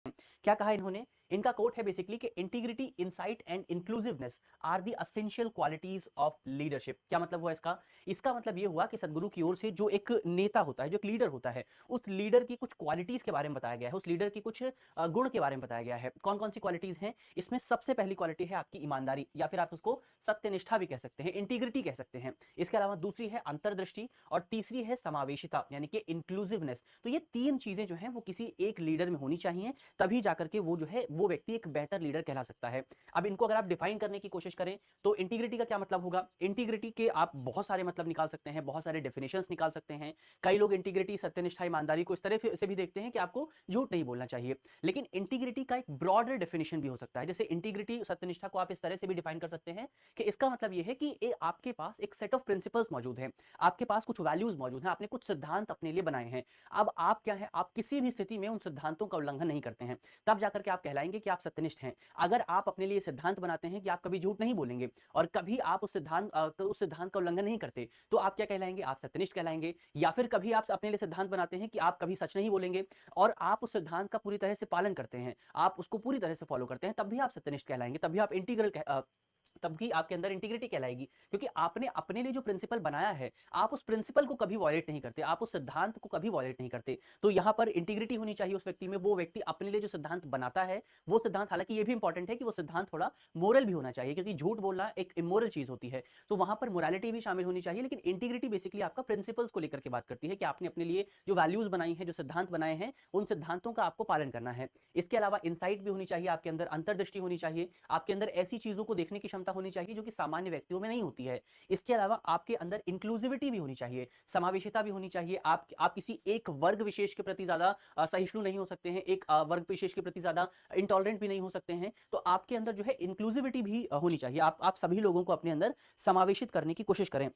क्या कहा इन्होंने? इनका कोट है बेसिकली कि integrity, insight and inclusiveness are the essential qualities of leadership. क्या मतलब हुआ इसका? इसका मतलब ये हुआ कि सदगुरु की ओर से जो एक नेता होता है, जो एक लीडर होता है, उस लीडर की कुछ क्वालिटीज के बारे में बताया गया है, उस लीडर की कुछ गुण के बारे में बताया गया है। कौन कौन सी क्वालिटीज हैं? इसमें सबसे पहली क्वालिटी है आपकी ईमानदारी, या फिर आप उसको सत्यनिष्ठा भी कह सकते हैं, इंटीग्रिटी कह सकते हैं। इसके अलावा दूसरी है अंतर्दृष्टि, और तीसरी है समावेशिता यानी कि इंक्लूसिवनेस। तो ये तीन चीजें जो हैं वो किसी एक लीडर में होनी चाहिए, तभी जाकर के वो जो है वो व्यक्ति एक बेहतर लीडर कहला सकता है। अब इनको अगर आप डिफाइन करने की कोशिश करें तो इंटीग्रिटी का क्या मतलब होगा? इंटीग्रिटी के आप बहुत सारे मतलब निकाल सकते हैं, बहुत सारे डेफिनेशंस निकाल सकते हैं। कई लोग इंटीग्रिटी, सत्यनिष्ठा, ईमानदारी को इस तरह से भी देखते हैं कि आपको झूठ नहीं बोलना चाहिए, लेकिन इंटीग्रिटी का एक ब्रॉडर डेफिनेशन भी हो सकता है। जैसे इंटीग्रिटी, सत्यनिष्ठा को आप इस तरह से भी डिफाइन कर सकते हैं कि इसका मतलब यह है कि आपके पास एक सेट ऑफ प्रिंसिपल्स मौजूद हैं, आपके पास कुछ वैल्यूज मौजूद हैं, आपने कुछ सिद्धांत अपने लिए बनाए हैं। अब आप क्या है, आप किसी भी स्थिति में उन सिद्धांतों का उल्लंघन नहीं करते हैं, तब जाकर के आप कहलाएंगे कि आप सत्यनिष्ठ हैं। अगर आप अपने लिए सिद्धांत बनाते हैं कि आप कभी झूठ नहीं बोलेंगे और कभी आप उस सिद्धांत का उल्लंघन नहीं करते, तो आप क्या कहलाएंगे? आप सत्यनिष्ठ कहलाएंगे। या फिर कभी आप अपने लिए सिद्धांत बनाते हैं कि आप कभी सच नहीं बोलेंगे और आप उस सिद्धांत का पूरी तरह से पालन करते हैं, आप उसको पूरी तरह से फॉलो करते हैं, तब भी आप सत्यनिष्ठ कहलाएंगे, तब भी आप तब भी आपके अंदर इंटीग्रिटी कहलाएगी, क्योंकि आपने अपने लिए जो प्रिंसिपल बनाया है, आप उस प्रिंसिपल को कभी वॉयलेट नहीं करते, आप उस सिद्धांत को कभी वॉयलेट नहीं करते। तो यहां पर इंटीग्रिटी होनी चाहिए उस व्यक्ति में। वो व्यक्ति अपने लिए जो सिद्धांत बनाता है, वो सिद्धांत, हालांकि ये भी इंपॉर्टेंट है कि वो सिद्धांत थोड़ा मोरल भी होना चाहिए, क्योंकि झूठ बोलना एक इमोरल चीज होती है, तो वहां पर मोरालिटी भी शामिल होनी चाहिए। लेकिन इंटीग्रिटी बेसिकली आपका प्रिंसिपल्स को लेकर के बात करती है कि आपने अपने लिए जो वैल्यूज बनाई हैं, जो सिद्धांत बनाए हैं, उन सिद्धांतों का आपको पालन करना है। इसके अलावा इंसाइट भी होनी चाहिए आपके अंदर, अंतर्दृष्टि होनी चाहिए, आपके अंदर ऐसी चीजों को देखने की क्षमता होनी चाहिए जो कि सामान्य व्यक्तियों में नहीं होती है। इसके अलावा आपके अंदर इंक्लूसिविटी भी होनी चाहिए, समावेशिता भी होनी चाहिए। आप किसी एक वर्ग विशेष के प्रति ज्यादा सहिष्णु नहीं हो सकते हैं, एक वर्ग विशेष के प्रति ज्यादा इंटॉलरेंट भी नहीं हो सकते हैं। तो आपके अंदर जो है इंक्लूसिविटी भी होनी चाहिए, आप सभी लोगों को अपने अंदर समावेशित करने की कोशिश करें।